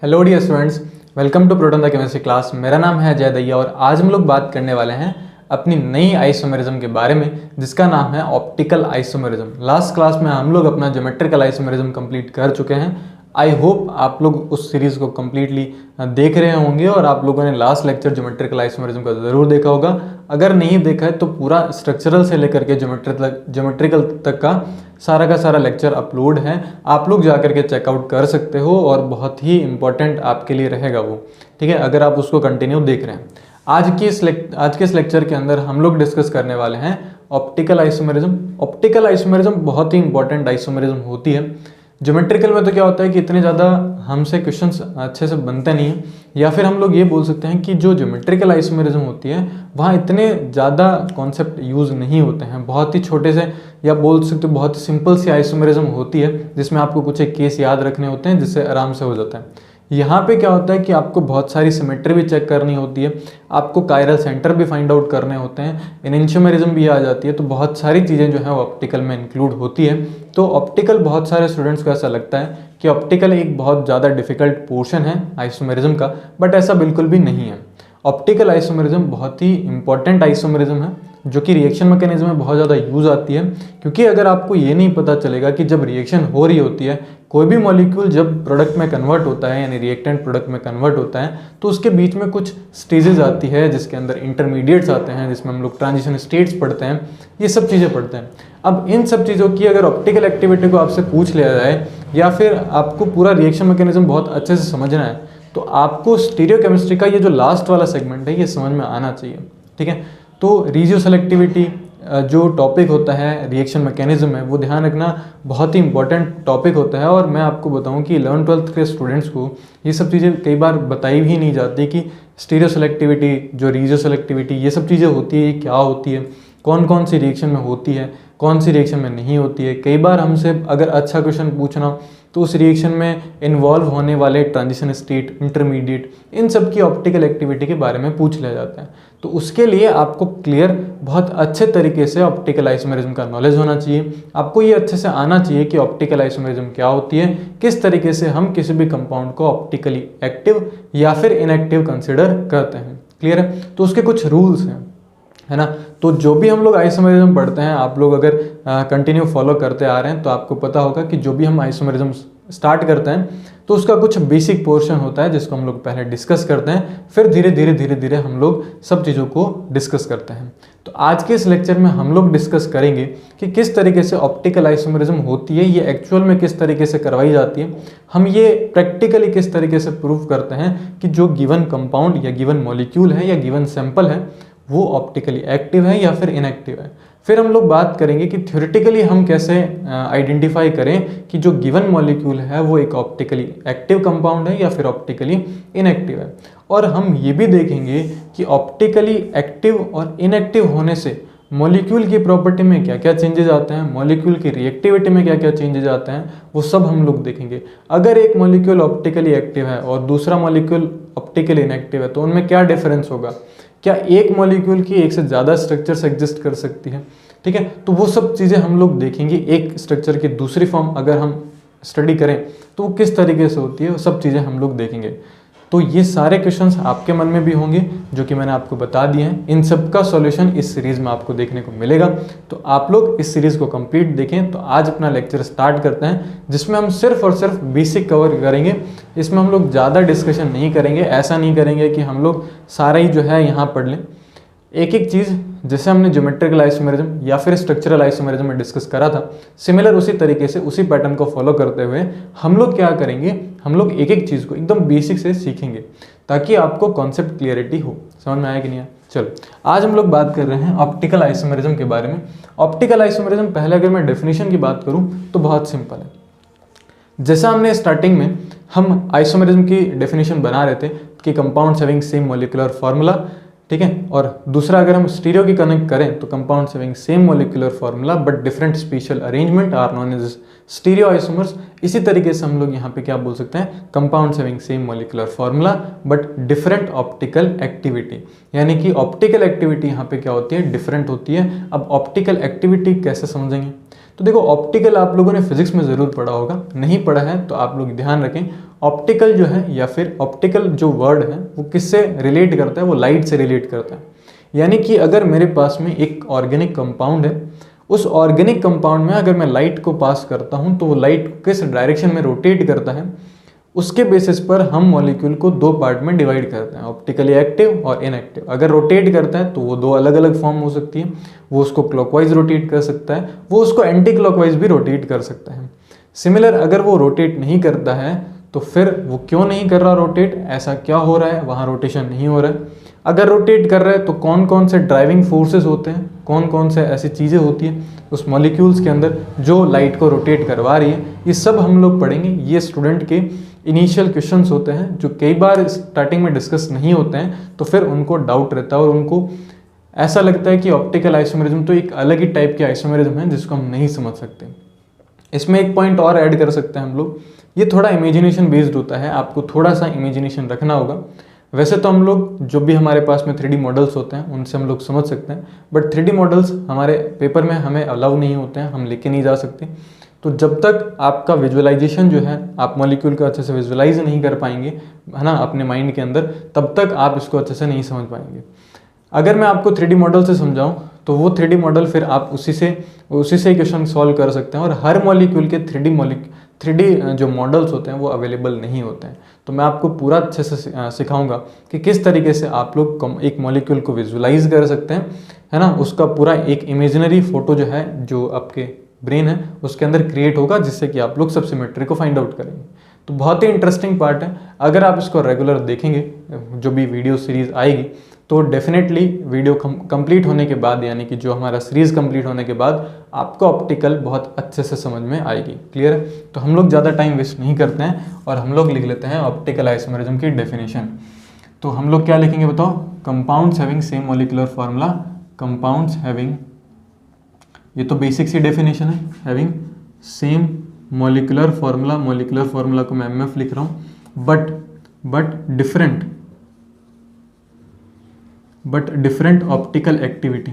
Hello dear students, welcome to proton the chemistry class. मेरा नाम है अजय दैया और आज हम लोग बात करने वाले हैं अपनी नई आइसोमेरिज्म के बारे में, जिसका नाम है ऑप्टिकल आइसोमेरिज्म। लास्ट क्लास में हम लोग अपना ज्योमेट्रिकल आइसोमेरिज्म कंप्लीट कर चुके हैं। आई होप आप लोग उस सीरीज़ को कम्प्लीटली देख रहे होंगे और आप लोगों ने लास्ट लेक्चर ज्योमेट्रिकल आइसोमेरिज्म का ज़रूर देखा होगा। अगर नहीं देखा है तो पूरा स्ट्रक्चरल से लेकर के ज्योमेट्रिकल तक का सारा लेक्चर अपलोड है, आप लोग जा करके चेकआउट कर सकते हो और बहुत ही इंपॉर्टेंट आपके लिए रहेगा वो, ठीक है, अगर आप उसको कंटिन्यू देख रहे हैं। आज के इस लेक्चर के अंदर हम लोग डिस्कस करने वाले हैं ऑप्टिकल आइसोमेरिज्म। ऑप्टिकल आइसोमेरिज्म बहुत ही इंपॉर्टेंट आइसोमेरिज्म होती है। ज्योमेट्रिकल में तो क्या होता है कि इतने ज़्यादा हमसे क्वेश्चंस अच्छे से बनते नहीं हैं, या फिर हम लोग ये बोल सकते हैं कि जो ज्योमेट्रिकल आइसोमेरिज्म होती है वहाँ इतने ज़्यादा कॉन्सेप्ट यूज़ नहीं होते हैं। बहुत ही छोटे से या बोल सकते हो बहुत ही सिंपल सी आइसोमेरिज्म होती है, जिसमें आपको कुछ एक केस याद रखने होते हैं जिससे आराम से हो जाता है। यहाँ पे क्या होता है कि आपको बहुत सारी सिमेट्री भी चेक करनी होती है, आपको कायरल सेंटर भी फाइंड आउट करने होते हैं, एनेंशियोमेरिज्म भी आ जाती है। तो बहुत सारी चीज़ें जो है वो ऑप्टिकल में इंक्लूड होती है। तो ऑप्टिकल बहुत सारे स्टूडेंट्स को ऐसा लगता है कि ऑप्टिकल एक बहुत ज़्यादा डिफिकल्ट पोर्शन है आइसोमेरिज्म का, बट ऐसा बिल्कुल भी नहीं है। ऑप्टिकल आइसोमेरिज्म बहुत ही इंपॉर्टेंट आइसोमेरिज्म है जो कि रिएक्शन मैकेनिज्म में बहुत ज़्यादा यूज़ आती है। क्योंकि अगर आपको ये नहीं पता चलेगा कि जब रिएक्शन हो रही होती है, कोई भी मॉलिक्यूल जब प्रोडक्ट में कन्वर्ट होता है यानी रिएक्टेंट प्रोडक्ट में कन्वर्ट होता है, तो उसके बीच में कुछ स्टेजेस आती है जिसके अंदर इंटरमीडिएट्स आते हैं, जिसमें हम लोग ट्रांजिशन स्टेट्स पढ़ते हैं, ये सब चीज़ें पढ़ते हैं। अब इन सब चीज़ों की अगर ऑप्टिकल एक्टिविटी को आपसे पूछ लिया जाए या फिर आपको पूरा रिएक्शन मैकेनिज्म बहुत अच्छे से समझना है, तो आपको स्टीरियोकेमिस्ट्री का ये जो लास्ट वाला सेगमेंट है ये समझ में आना चाहिए, ठीक है। तो रिजियो सेलेक्टिविटी जो टॉपिक होता है रिएक्शन मैकेनिज्म में, वो ध्यान रखना बहुत ही इंपॉर्टेंट टॉपिक होता है। और मैं आपको बताऊं कि 11th-12th के स्टूडेंट्स को ये सब चीज़ें कई बार बताई भी नहीं जाती कि स्टीरियो सेलेक्टिविटी, जो रिजियो सेलेक्टिविटी, ये सब चीज़ें होती है, ये क्या होती है, कौन कौन सी रिएक्शन में होती है, कौन सी रिएक्शन में नहीं होती है। कई बार हमसे अगर अच्छा क्वेश्चन पूछना तो उस रिएक्शन में इन्वॉल्व होने वाले ट्रांजिशन स्टेट, इंटरमीडिएट, इन सब की ऑप्टिकल एक्टिविटी के बारे में पूछ लिया जाता है। तो उसके लिए आपको क्लियर बहुत अच्छे तरीके से ऑप्टिकल आइसोमेरिज्म का नॉलेज होना चाहिए। आपको ये अच्छे से आना चाहिए कि ऑप्टिकल आइसोमेरिज्म क्या होती है, किस तरीके से हम किसी भी कंपाउंड को ऑप्टिकली एक्टिव या फिर इनएक्टिव कंसिडर करते हैं। क्लियर है? तो उसके कुछ रूल्स हैं, है ना। तो जो भी हम लोग आइसोमेरिज्म पढ़ते हैं, आप लोग अगर कंटिन्यू फॉलो करते आ रहे हैं तो आपको पता होगा कि जो भी हम आइसोमेरिज्म स्टार्ट करते हैं तो उसका कुछ बेसिक पोर्शन होता है जिसको हम लोग पहले डिस्कस करते हैं, फिर धीरे धीरे हम लोग सब चीज़ों को डिस्कस करते हैं। तो आज के इस लेक्चर में हम लोग डिस्कस करेंगे कि किस तरीके से ऑप्टिकल आइसोमेरिज्म होती है, ये एक्चुअल में किस तरीके से करवाई जाती है, हम ये प्रैक्टिकली किस तरीके से प्रूव करते हैं कि जो गिवन कंपाउंड या गिवन मॉलिक्यूल है या गिवन सैंपल है वो ऑप्टिकली एक्टिव है या फिर इनएक्टिव है। फिर हम लोग बात करेंगे कि थ्योरेटिकली हम कैसे आइडेंटिफाई करें कि जो गिवन मॉलिक्यूल है वो एक ऑप्टिकली एक्टिव कंपाउंड है या फिर ऑप्टिकली इनएक्टिव है। और हम ये भी देखेंगे कि ऑप्टिकली एक्टिव और इनएक्टिव होने से मॉलिक्यूल की प्रॉपर्टी में क्या क्या चेंजेस आते हैं, मॉलिक्यूल की रिएक्टिविटी में क्या क्या चेंजेस आते हैं, वो सब हम लोग देखेंगे। अगर एक मॉलिक्यूल ऑप्टिकली एक्टिव है और दूसरा मॉलिक्यूल ऑप्टिकली इनएक्टिव है तो उनमें क्या डिफरेंस होगा, क्या एक मॉलिक्यूल की एक से ज़्यादा स्ट्रक्चर्स एग्जिस्ट कर सकती है, ठीक है। तो वो सब चीज़ें हम लोग देखेंगे। एक स्ट्रक्चर की दूसरी फॉर्म अगर हम स्टडी करें तो वो किस तरीके से होती है, वो सब चीज़ें हम लोग देखेंगे। तो ये सारे क्वेश्चंस आपके मन में भी होंगे जो कि मैंने आपको बता दिए हैं। इन सब का सॉल्यूशन इस सीरीज़ में आपको देखने को मिलेगा। तो आप लोग इस सीरीज़ को कंप्लीट देखें। तो आज अपना लेक्चर स्टार्ट करते हैं जिसमें हम सिर्फ और सिर्फ बेसिक कवर करेंगे। इसमें हम लोग ज़्यादा डिस्कशन नहीं करेंगे, ऐसा नहीं करेंगे कि हम लोग सारा ही जो है यहाँ पढ़ लें। एक एक चीज़ जैसे हमने ज्योमेट्रिकल आइसोमेरिज्म या फिर स्ट्रक्चरल आइसोमेरिज्म में डिस्कस करा था, सिमिलर उसी तरीके से उसी पैटर्न को फॉलो करते हुए हम लोग क्या करेंगे, हम लोग एक एक चीज़ को एकदम बेसिक से सीखेंगे ताकि आपको कॉन्सेप्ट क्लियरिटी हो। समझ में आया कि नहीं आया? चलो, आज हम लोग बात कर रहे हैं ऑप्टिकल आइसोमेरिज्म के बारे में। ऑप्टिकल आइसोमेरिज्म पहले अगर मैं डेफिनेशन की बात करूँ तो बहुत सिंपल है। जैसा हमने स्टार्टिंग में हम आइसोमेरिज्म की डेफिनेशन बना रहे थे कि compounds having same molecular formula, ठीक है, और दूसरा अगर हम स्टीरियो की कनेक्ट करें तो compounds having same molecular formula but different spatial arrangement are known as stereoisomers. इसी तरीके से हम लोग यहाँ पे क्या बोल सकते हैं, compounds having same molecular formula but different optical activity, यानी कि ऑप्टिकल एक्टिविटी यहाँ पे क्या होती है, डिफरेंट होती है। अब ऑप्टिकल एक्टिविटी कैसे समझेंगे, तो देखो ऑप्टिकल आप लोगों ने फिजिक्स में ज़रूर पढ़ा होगा, नहीं पढ़ा है तो आप लोग ध्यान रखें। ऑप्टिकल जो है या फिर ऑप्टिकल जो वर्ड है वो किससे रिलेट करता है, वो लाइट से रिलेट करता है। यानी कि अगर मेरे पास में एक ऑर्गेनिक कंपाउंड है, उस ऑर्गेनिक कंपाउंड में अगर मैं लाइट को पास करता हूँ तो वो लाइट किस डायरेक्शन में रोटेट करता है, उसके बेसिस पर हम मॉलिक्यूल को दो पार्ट में डिवाइड करते हैं, ऑप्टिकली एक्टिव और इनएक्टिव। अगर रोटेट करता है तो वो दो अलग अलग फॉर्म हो सकती है, वो उसको क्लॉकवाइज रोटेट कर सकता है, वो उसको एंटी क्लॉकवाइज भी रोटेट कर सकता है। सिमिलर अगर वो रोटेट नहीं करता है तो फिर वो क्यों नहीं कर रहा रोटेट, ऐसा क्या हो रहा है, वहाँ रोटेशन नहीं हो रहा है। अगर रोटेट कर रहा है तो कौन कौन से ड्राइविंग फोर्सेस होते हैं, कौन कौन से ऐसी चीज़ें होती हैं उस मॉलिक्यूल्स के अंदर जो लाइट को रोटेट करवा रही है, ये सब हम लोग पढ़ेंगे। ये स्टूडेंट के इनिशियल क्वेश्चंस होते हैं जो कई बार स्टार्टिंग में डिस्कस नहीं होते हैं, तो फिर उनको डाउट रहता है और उनको ऐसा लगता है कि ऑप्टिकल आइसोमेरिज्म तो एक अलग ही टाइप के आइसोमेरिज्म है जिसको हम नहीं समझ सकते। इसमें एक पॉइंट और ऐड कर सकते हैं हम लोग, ये थोड़ा इमेजिनेशन बेस्ड होता है, आपको थोड़ा सा इमेजिनेशन रखना होगा। वैसे तो हम लोग जो भी हमारे पास में 3D मॉडल्स होते हैं उनसे हम लोग समझ सकते हैं, बट 3D मॉडल्स हमारे पेपर में हमें अलाउ नहीं होते हैं, हम लेके नहीं जा सकते। तो जब तक आपका विजुअलाइजेशन जो है, आप मॉलिक्यूल को अच्छे से विजुअलाइज नहीं कर पाएंगे है ना अपने माइंड के अंदर, तब तक आप इसको अच्छे से नहीं समझ पाएंगे। अगर मैं आपको 3D मॉडल से समझाऊं तो वो 3D मॉडल फिर आप उसी से क्वेश्चन सॉल्व कर सकते हैं, और हर मॉलिक्यूल के 3D जो मॉडल्स होते हैं वो अवेलेबल नहीं होते हैं। तो मैं आपको पूरा अच्छे से सिखाऊंगा कि किस तरीके से आप लोग एक मॉलिक्यूल को विजुअलाइज कर सकते हैं, है ना। उसका पूरा एक इमेजिनरी फोटो जो है, जो आपके ब्रेन है उसके अंदर क्रिएट होगा, जिससे कि आप लोग सब सिमेट्री को फाइंड आउट करेंगे। तो बहुत ही इंटरेस्टिंग पार्ट है। अगर आप इसको रेगुलर देखेंगे, जो भी वीडियो सीरीज आएगी, तो डेफिनेटली वीडियो कंप्लीट होने के बाद, यानी कि जो हमारा सीरीज़ कंप्लीट होने के बाद, आपको ऑप्टिकल बहुत अच्छे से समझ में आएगी। क्लियर है? तो हम लोग ज़्यादा टाइम वेस्ट नहीं करते हैं और हम लोग लिख लेते हैं ऑप्टिकल आइसोमेरिज्म की डेफिनेशन। तो हम लोग क्या लिखेंगे बताओ? Compounds having same molecular formula, compounds having, ये तो बेसिक सी डेफिनेशन है, having same molecular formula, molecular formula को मैं MF लिख रहा हूँ, बट डिफरेंट ऑप्टिकल एक्टिविटी,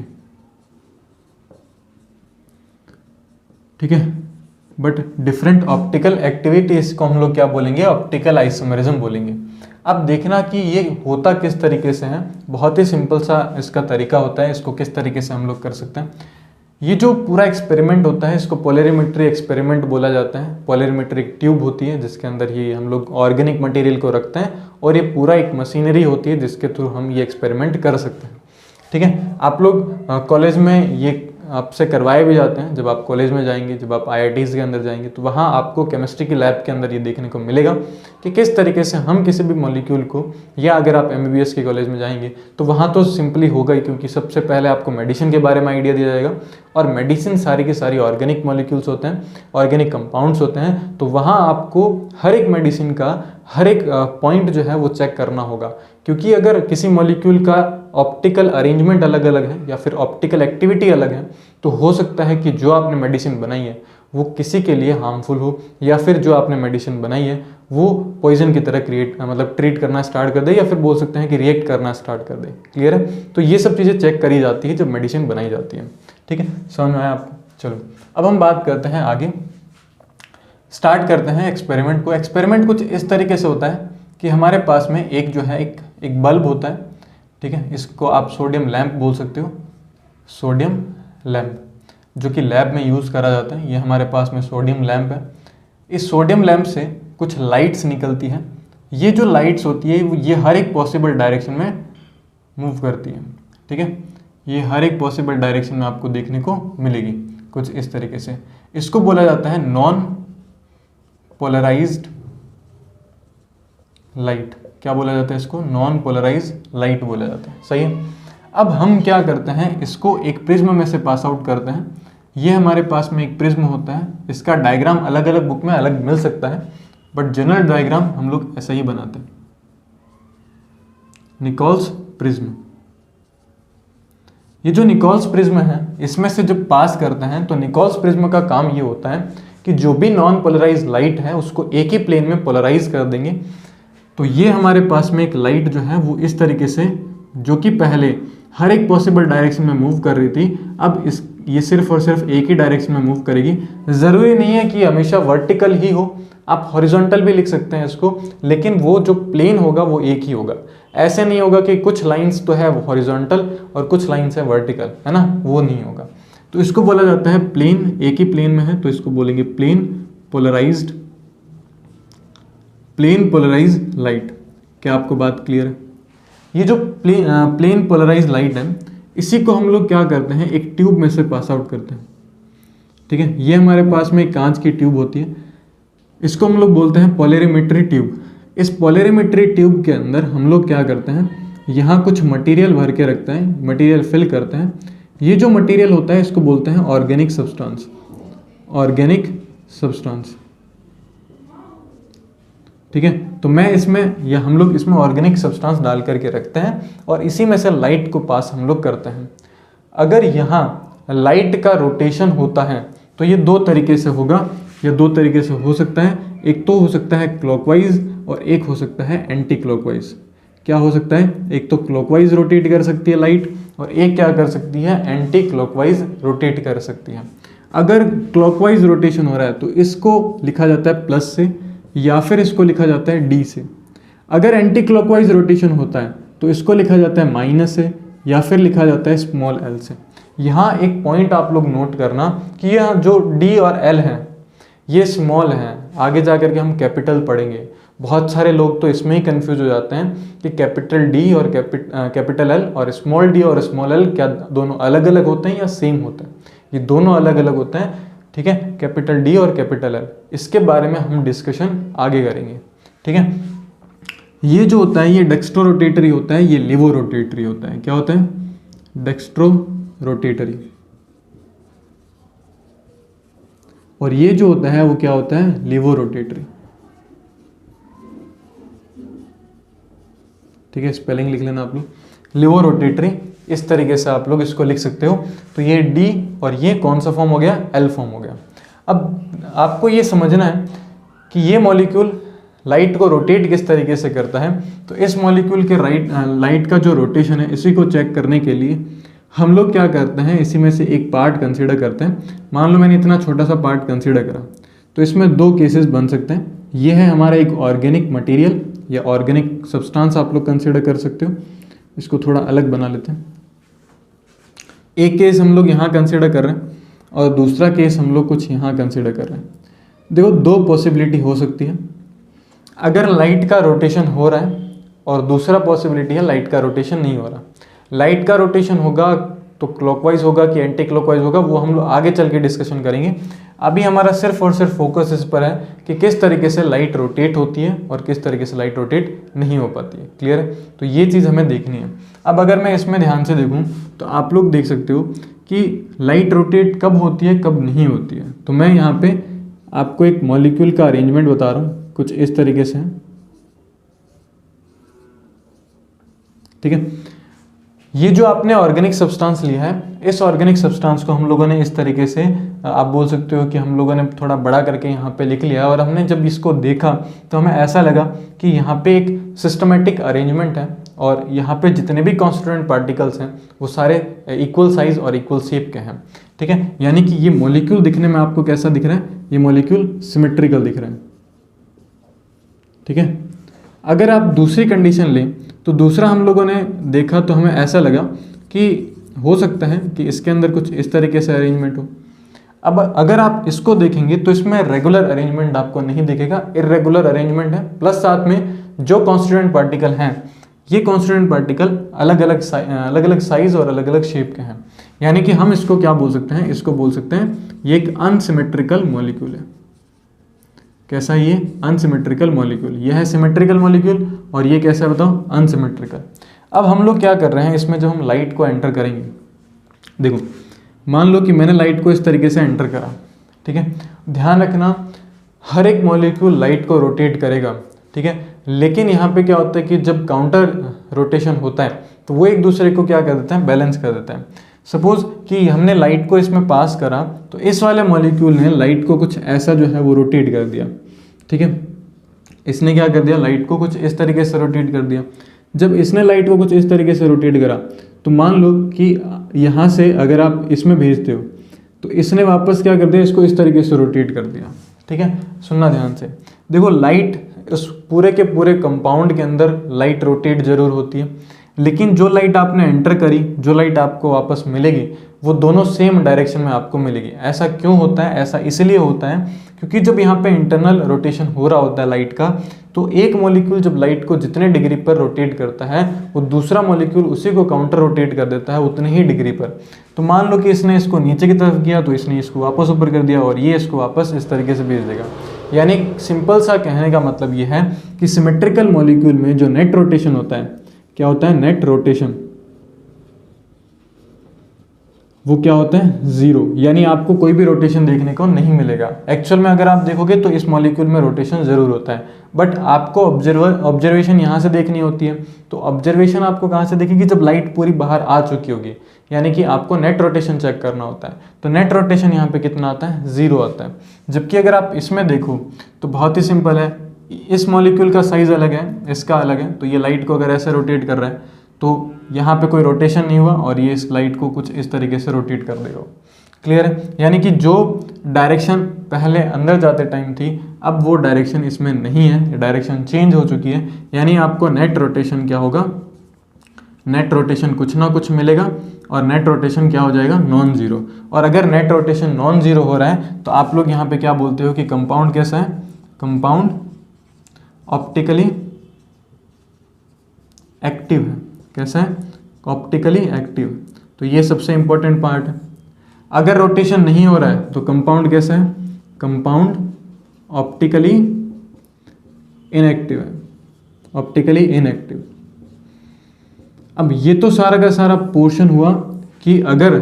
ठीक है, बट डिफरेंट ऑप्टिकल एक्टिविटी, इसको हम लोग क्या बोलेंगे? ऑप्टिकल आइसोमेरिज्म बोलेंगे। अब देखना कि ये होता किस तरीके से है, बहुत ही सिंपल सा इसका तरीका होता है। इसको किस तरीके से हम लोग कर सकते हैं, ये जो पूरा एक्सपेरिमेंट होता है इसको पोलरिमेट्री एक्सपेरिमेंट बोला जाता है। पोलरिमेट्री एक ट्यूब होती है जिसके अंदर ये हम लोग ऑर्गेनिक मटेरियल को रखते हैं, और ये पूरा एक मशीनरी होती है जिसके थ्रू हम ये एक्सपेरिमेंट कर सकते हैं। ठीक है, आप लोग कॉलेज में ये आपसे करवाए भी जाते हैं। जब आप कॉलेज में जाएंगे, जब आप IITs के अंदर जाएंगे, तो वहाँ आपको केमिस्ट्री की लैब के अंदर ये देखने को मिलेगा कि किस तरीके से हम किसी भी मॉलिक्यूल को, या अगर आप MBBS के कॉलेज में जाएंगे तो वहाँ तो सिंपली होगा ही, क्योंकि सबसे पहले आपको मेडिसिन के बारे में आइडिया दिया जाएगा, और मेडिसिन सारी की सारी ऑर्गेनिक मॉलिक्यूल्स होते हैं, ऑर्गेनिक कंपाउंड्स होते हैं। तो वहाँ आपको हर एक मेडिसिन का हर एक पॉइंट जो है वो चेक करना होगा, क्योंकि अगर किसी मॉलिक्यूल का ऑप्टिकल अरेंजमेंट अलग अलग है या फिर ऑप्टिकल एक्टिविटी अलग है, तो हो सकता है कि जो आपने मेडिसिन बनाई है वो किसी के लिए हार्मफुल हो, या फिर जो आपने मेडिसिन बनाई है वो पॉइजन की तरह ट्रीट करना स्टार्ट कर दे, या फिर बोल सकते हैं कि रिएक्ट करना स्टार्ट कर दे। क्लियर है? तो ये सब चीज़ें चेक करी जाती है जब मेडिसिन बनाई जाती है। ठीक है, समझ में आया आपको? चलो अब हम बात करते हैं आगे, स्टार्ट करते हैं एक्सपेरिमेंट को। एक्सपेरिमेंट कुछ इस तरीके से होता है कि हमारे पास में एक जो है एक बल्ब होता है, ठीक है, इसको आप सोडियम लैंप बोल सकते हो, सोडियम लैंप, जो कि लैब में यूज़ करा जाता है। ये हमारे पास में सोडियम लैंप है। इस सोडियम लैंप से कुछ लाइट्स निकलती हैं। ये जो लाइट्स होती है ये हर एक पॉसिबल डायरेक्शन में मूव करती है। ठीक है, ये हर एक पॉसिबल डायरेक्शन में आपको देखने को मिलेगी कुछ इस तरीके से। इसको बोला जाता है नॉन पोलराइज्ड लाइट। क्या बोला जाता है इसको? नॉन पोलराइज्ड लाइट बोला जाता है। सही है। अब हम क्या करते हैं, इसको एक प्रिज्म में से पास आउट करते हैं। ये हमारे पास में एक प्रिज्म होता है, इसका डायग्राम अलग अलग बुक में अलग मिल सकता है, बट जनरल डायग्राम हम लोग ऐसा ही बनाते हैं, निकोल्स प्रिज्म। ये जो निकोल्स प्रिज्म है, इसमें से जब पास करते हैं तो निकोल्स प्रिज्म का काम ये होता है कि जो भी नॉन पोलराइज्ड लाइट है उसको एक ही प्लेन में पोलराइज कर देंगे। तो ये हमारे पास में एक लाइट जो है वो इस तरीके से, जो कि पहले हर एक पॉसिबल डायरेक्शन में मूव कर रही थी, अब ये सिर्फ और सिर्फ एक ही डायरेक्शन में मूव करेगी। ज़रूरी नहीं है कि हमेशा वर्टिकल ही हो, आप हॉरिजॉन्टल भी लिख सकते हैं इसको, लेकिन वो जो प्लेन होगा वो एक ही होगा। ऐसे नहीं होगा कि कुछ लाइंस तो है वो हॉरिजॉन्टल और कुछ लाइंस है वर्टिकल, है ना, वो नहीं होगा। तो इसको बोला जाता है प्लेन, एक ही प्लेन में है तो इसको बोलेंगे प्लेन पोलराइज्ड लाइट। क्या आपको बात क्लियर है? ये जो प्लेन पोलराइज्ड लाइट है, इसी को हम लोग क्या करते हैं, एक ट्यूब में से पास आउट करते हैं। ठीक है, ये हमारे पास में एक कांच की ट्यूब होती है, इसको हम लोग बोलते हैं पोलरिमेट्री ट्यूब। इस पोलरिमेट्री ट्यूब के अंदर हम लोग क्या करते हैं, यहाँ कुछ मटेरियल भर के रखते हैं, मटेरियल फिल करते हैं। ये जो मटेरियल होता है इसको बोलते हैं ऑर्गेनिक सब्सटेंस। ठीक है, तो मैं इसमें या हम लोग इसमें ऑर्गेनिक सब्सटेंस डाल करके रखते हैं और इसी में से लाइट को पास हम लोग करते हैं। अगर यहाँ लाइट का रोटेशन होता है तो ये दो तरीके से होगा, या दो तरीके से हो सकता है। एक तो हो सकता है क्लॉकवाइज और एक हो सकता है एंटी क्लॉकवाइज। क्या हो सकता है, एक तो क्लॉकवाइज रोटेट कर सकती है लाइट और एक क्या कर सकती है, एंटी क्लॉकवाइज रोटेट कर सकती है। अगर क्लॉकवाइज रोटेशन हो रहा है तो इसको लिखा जाता है प्लस से, या फिर इसको लिखा जाता है डी से। अगर एंटी क्लॉकवाइज रोटेशन होता है तो इसको लिखा जाता है माइनस से, या फिर लिखा जाता है स्मॉल एल से। यहाँ एक पॉइंट आप लोग नोट करना कि यह जो डी और एल है ये स्मॉल हैं, आगे जा कर के हम कैपिटल पढ़ेंगे। बहुत सारे लोग तो इसमें ही कंफ्यूज हो जाते हैं कि कैपिटल डी और कैपिटल एल और स्मॉल डी और स्मॉल एल क्या दोनों अलग अलग होते हैं या सेम होते हैं। ये दोनों अलग अलग होते हैं, ठीक है, कैपिटल डी और कैपिटल एल। इसके बारे में हम डिस्कशन आगे करेंगे, ठीक है। ये जो होता है ये डेक्स्ट्रो रोटेटरी होता है, ये लिवो रोटेटरी होता है। क्या होता है, डेक्स्ट्रो रोटेटरी। और ये जो होता है वो क्या होता है, लिवो रोटेटरी। ठीक है, स्पेलिंग लिख लेना आप लोग, लिवो रोटेटरी। इस तरीके से आप लोग इसको लिख सकते हो। तो ये डी और ये कौन सा फॉर्म हो गया, एल फॉर्म हो गया। अब आपको ये समझना है कि ये मॉलिक्यूल लाइट को रोटेट किस तरीके से करता है। तो इस मॉलिक्यूल के लाइट का जो रोटेशन है इसी को चेक करने के लिए हम लोग क्या करते हैं, इसी में से एक पार्ट कंसीडर करते हैं। मान लो मैंने इतना छोटा सा पार्ट कंसीडर करा, तो इसमें दो केसेस बन सकते हैं। ये है हमारा एक ऑर्गेनिक मटेरियल या ऑर्गेनिक सब्सटेंस आप लोग कंसीडर कर सकते हो। इसको थोड़ा अलग बना लेते हैं। एक केस हम लोग यहाँ कंसीडर कर रहे हैं और दूसरा केस हम लोग कुछ यहाँ कंसीडर कर रहे हैं। देखो, दो पॉसिबिलिटी हो सकती है। अगर लाइट का रोटेशन हो रहा है और दूसरा पॉसिबिलिटी है लाइट का रोटेशन नहीं हो रहा। लाइट का रोटेशन होगा तो क्लॉकवाइज होगा कि एंटी क्लॉकवाइज होगा, वो हम लोग आगे चल के डिस्कशन करेंगे। अभी हमारा सिर्फ और सिर्फ फोकस इस पर है कि किस तरीके से लाइट रोटेट होती है और किस तरीके से लाइट रोटेट नहीं हो पाती है। क्लियर है, तो ये चीज़ हमें देखनी है। अब अगर मैं इसमें ध्यान से देखूं तो आप लोग देख सकते हो कि लाइट रोटेट कब होती है कब नहीं होती है। तो मैं यहाँ पे आपको एक मॉलिक्यूल का अरेंजमेंट बता रहा हूँ, कुछ इस तरीके से। ठीक है, ये जो आपने ऑर्गेनिक सब्सटेंस लिया है, इस ऑर्गेनिक सब्सटेंस को हम लोगों ने इस तरीके से, आप बोल सकते हो कि हम लोगों ने थोड़ा बड़ा करके यहाँ पे लिख लिया। और हमने जब इसको देखा तो हमें ऐसा लगा कि यहाँ पे एक सिस्टमेटिक अरेंजमेंट है और यहाँ पे जितने भी कॉन्स्टिट्यूएंट पार्टिकल्स हैं वो सारे इक्वल साइज और इक्वल शेप के हैं। ठीक है, यानी कि ये मॉलिक्यूल दिखने में आपको कैसा दिख रहा है, ये मॉलिक्यूल सिमेट्रिकल दिख रहा है। ठीक है, अगर आप दूसरी कंडीशन लें तो दूसरा हम लोगों ने देखा तो हमें ऐसा लगा कि हो सकता है कि इसके अंदर कुछ इस तरीके से अरेंजमेंट हो। अब अगर आप इसको देखेंगे तो इसमें रेगुलर अरेंजमेंट आपको नहीं दिखेगा, इर्रेगुलर अरेंजमेंट है। प्लस साथ में जो कॉन्स्टिट्यूएंट पार्टिकल हैं, ये कॉन्स्टिट्यूएंट पार्टिकल अलग अलग साइज और अलग अलग शेप के हैं। यानी कि हम इसको क्या बोल सकते हैं, इसको बोल सकते हैं ये एक अनसिमेट्रिकल मॉलिक्यूल है। कैसा, ये अनसिमेट्रिकल मॉलिक्यूल। यह है सिमेट्रिकल मॉलिक्यूल और ये कैसा है बताओ, अनसिमेट्रिकल। अब हम लोग क्या कर रहे हैं, इसमें जब हम लाइट को एंटर करेंगे, देखो मान लो कि मैंने लाइट को इस तरीके से एंटर करा। ठीक है, ध्यान रखना हर एक मॉलिक्यूल लाइट को रोटेट करेगा। ठीक है, लेकिन यहाँ पे क्या होता है कि जब काउंटर रोटेशन होता है तो वो एक दूसरे को क्या कर देते हैं, बैलेंस कर देते हैं। सपोज कि हमने लाइट को इसमें पास करा तो इस वाले मॉलिक्यूल ने लाइट को कुछ ऐसा जो है वो रोटेट कर दिया। ठीक है, इसने क्या कर दिया, लाइट को कुछ इस तरीके से रोटेट कर दिया। जब इसने लाइट को कुछ इस तरीके से रोटेट करा तो मान लो कि यहाँ से अगर आप इसमें भेजते हो तो इसने वापस क्या कर दिया, इसको इस तरीके से रोटेट कर दिया। ठीक है, सुनना ध्यान से। देखो लाइट उस पूरे के पूरे कंपाउंड के अंदर लाइट रोटेट जरूर होती है, लेकिन जो लाइट आपने एंटर करी, जो लाइट आपको वापस मिलेगी, वो दोनों सेम डायरेक्शन में आपको मिलेगी। ऐसा क्यों होता है? ऐसा इसलिए होता है क्योंकि जब यहाँ पे इंटरनल रोटेशन हो रहा होता है लाइट का, तो एक मॉलिक्यूल जब लाइट को जितने डिग्री पर रोटेट करता है वो दूसरा मॉलिक्यूल उसी को काउंटर रोटेट कर देता है उतने ही डिग्री पर। तो मान लो कि इसने इसको नीचे की तरफ किया तो इसने इसको वापस ऊपर कर दिया और ये इसको वापस इस तरीके से भेज देगा। यानी सिंपल सा कहने का मतलब ये है कि सिमेट्रिकल मॉलिक्यूल में जो नेट रोटेशन होता है, क्या होता है? नेट रोटेशन, वो क्या होता है? जीरो। यानी आपको कोई भी रोटेशन देखने को नहीं मिलेगा। एक्चुअल में अगर आप देखोगे तो इस मॉलिक्यूल में रोटेशन जरूर होता है, बट आपको ऑब्जर्वेशन यहाँ से देखनी होती है। तो ऑब्जर्वेशन आपको कहाँ से देखेगी? जब लाइट पूरी बाहर आ चुकी होगी, यानी कि आपको नेट रोटेशन चेक करना होता है। तो नेट रोटेशन यहाँ पे कितना आता है? जीरो आता है। जबकि अगर आप इसमें देखो तो बहुत ही सिंपल है, इस मॉलिक्यूल का साइज अलग है, इसका अलग है। तो ये लाइट को अगर ऐसे रोटेट कर रहा है तो यहाँ पे कोई रोटेशन नहीं हुआ और ये इस लाइट को कुछ इस तरीके से रोटेट कर देगा। क्लियर है? यानी कि जो डायरेक्शन पहले अंदर जाते टाइम थी, अब वो डायरेक्शन इसमें नहीं है, डायरेक्शन चेंज हो चुकी है। यानी आपको नेट रोटेशन क्या होगा? नेट रोटेशन कुछ ना कुछ मिलेगा और नेट रोटेशन क्या हो जाएगा? Non zero. और अगर नेट रोटेशन नॉन जीरो हो रहा है तो आप लोग यहाँ पे क्या बोलते हो कि कंपाउंड कैसा है? कंपाउंड ऑप्टिकली एक्टिव है। कैसा है? Optically active. तो ये सबसे इंपॉर्टेंट पार्ट है। अगर रोटेशन नहीं हो रहा है तो कंपाउंड कैसा है? कंपाउंड ऑप्टिकली इनएक्टिव है। Optically inactive. अब ये तो सारा का सारा पोर्शन हुआ कि अगर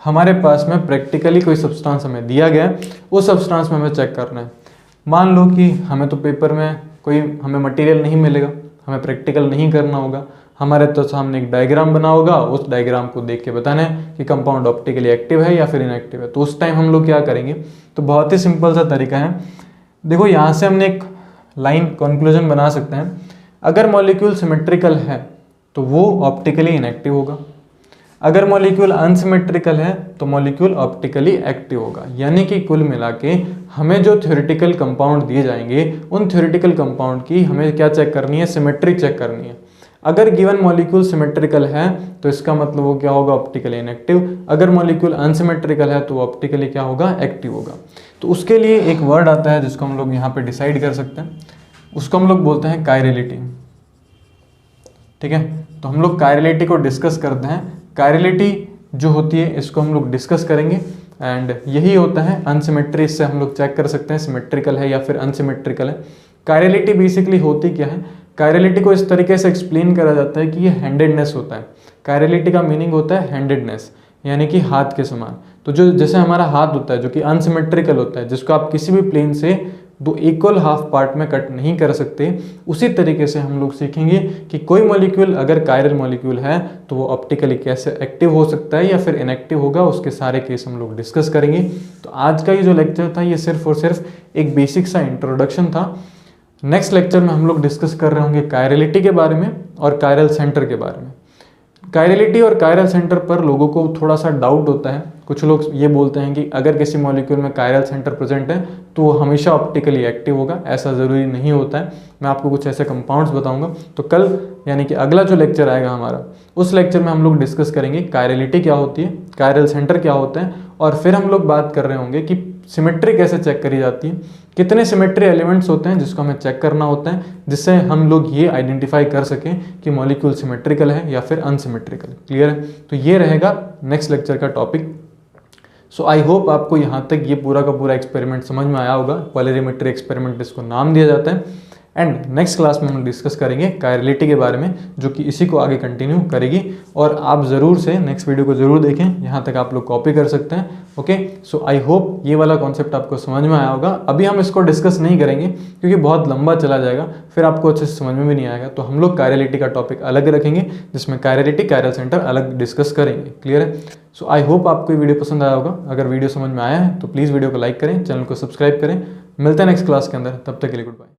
हमारे पास में प्रैक्टिकली कोई सब्सटेंस हमें दिया गया, उस सब्सटेंस में हमें चेक करना है। मान लो कि हमें तो पेपर में कोई हमें मटेरियल नहीं मिलेगा, हमें प्रैक्टिकल नहीं करना होगा, हमारे तो सामने एक डायग्राम बना होगा, उस डायग्राम को देख के बताना है कि कंपाउंड ऑप्टिकली एक्टिव है या फिर इनएक्टिव है। तो उस टाइम हम लोग क्या करेंगे? तो बहुत ही सिंपल सा तरीका है। देखो यहाँ से हमने एक लाइन कंक्लूजन बना सकते हैं। अगर मॉलिक्यूल सिमेट्रिकल है तो वो ऑप्टिकली इनएक्टिव होगा, अगर मॉलिक्यूल अनसिमेट्रिकल है तो मॉलिक्यूल ऑप्टिकली एक्टिव होगा। यानी कि कुल मिला के हमें जो थ्योरेटिकल कंपाउंड दिए जाएंगे, उन थ्योरेटिकल कंपाउंड की हमें क्या चेक करनी है? सिमेट्री चेक करनी है। अगर गिवन मॉलिक्यूल सिमेट्रिकल है तो इसका मतलब वो क्या होगा? Optically inactive. अगर मॉलिक्यूल अनसिमेट्रिकल है तो ऑप्टिकली क्या होगा? एक्टिव होगा। तो उसके लिए एक वर्ड आता है जिसको हम लोग यहाँ पे डिसाइड कर सकते हैं, उसको हम लोग बोलते हैं कायरलिटी। ठीक है, तो हम लोग कायरलिटी को डिस्कस करते हैं। कायरलिटी जो होती है इसको हम लोग डिस्कस करेंगे एंड यही होता है अनसिमेट्री। इससे हम लोग चेक कर सकते हैं सिमेट्रिकल है या फिर अनसिमेट्रिकल है। कायरलिटी बेसिकली होती क्या है? कायरलिटी को इस तरीके से एक्सप्लेन करा जाता है कि ये हैंडेडनेस होता है। कायरलिटी का मीनिंग होता है हैंडेडनेस, यानी कि हाथ के समान। तो जो जैसे हमारा हाथ होता है जो कि अनसिमेट्रिकल होता है, जिसको आप किसी भी प्लेन से दो इक्वल हाफ पार्ट में कट नहीं कर सकते, उसी तरीके से हम लोग सीखेंगे कि कोई मॉलिक्यूल अगर कायरल मॉलिक्यूल है तो वो ऑप्टिकली कैसे एक्टिव हो सकता है या फिर इनएक्टिव होगा, उसके सारे केस हम लोग डिस्कस करेंगे। तो आज का ये जो लेक्चर था ये सिर्फ और सिर्फ एक बेसिक सा इंट्रोडक्शन था। नेक्स्ट लेक्चर में हम लोग डिस्कस कर रहे होंगे कायरलिटी के बारे में और कायरल सेंटर के बारे में। कायरलिटी और कायरल सेंटर पर लोगों को थोड़ा सा डाउट होता है। कुछ लोग ये बोलते हैं कि अगर किसी मॉलिक्यूल में कायरल सेंटर प्रेजेंट है तो वो हमेशा ऑप्टिकली एक्टिव होगा। ऐसा ज़रूरी नहीं होता है। मैं आपको कुछ ऐसे कंपाउंड्स बताऊंगा। तो कल यानी कि अगला जो लेक्चर आएगा हमारा, उस लेक्चर में हम लोग डिस्कस करेंगे कायरलिटी क्या होती है, कायरल सेंटर क्या होता है, और फिर हम लोग बात कर रहे होंगे कि सिमेट्री कैसे चेक करी जाती है, कितने सिमेट्री एलिमेंट्स होते हैं जिसको हमें चेक करना होता है, जिससे हम लोग ये आइडेंटिफाई कर सकें कि मॉलिक्यूल सिमेट्रिकल है या फिर अनसिमेट्रिकल। क्लियर है? तो ये रहेगा नेक्स्ट लेक्चर का टॉपिक। सो आई होप आपको यहाँ तक ये पूरा का पूरा एक्सपेरिमेंट समझ में आया होगा। पोलरिमेट्री एक्सपेरिमेंट इसको नाम दिया जाता है। एंड नेक्स्ट क्लास में हम डिस्कस करेंगे कायरलिटी के बारे में, जो कि इसी को आगे कंटिन्यू करेगी। और आप ज़रूर से नेक्स्ट वीडियो को ज़रूर देखें, यहाँ तक आप लोग कॉपी कर सकते हैं। ओके, सो आई होप ये वाला कॉन्सेप्ट आपको समझ में आया होगा। अभी हम इसको डिस्कस नहीं करेंगे क्योंकि बहुत लंबा चला जाएगा, फिर आपको अच्छे से समझ में भी नहीं आएगा। तो हम लोग कायरलिटी का टॉपिक अलग रखेंगे, जिसमें कायरलिटी कायरल सेंटर अलग डिस्कस करेंगे। क्लियर है? सो आई होप आपको ये वीडियो पसंद आया होगा। अगर वीडियो समझ में आया है तो प्लीज़ वीडियो को लाइक करें, चैनल को सब्सक्राइब करें। मिलते हैं नेक्स्ट क्लास के अंदर, तब तक के लिए गुड बाय।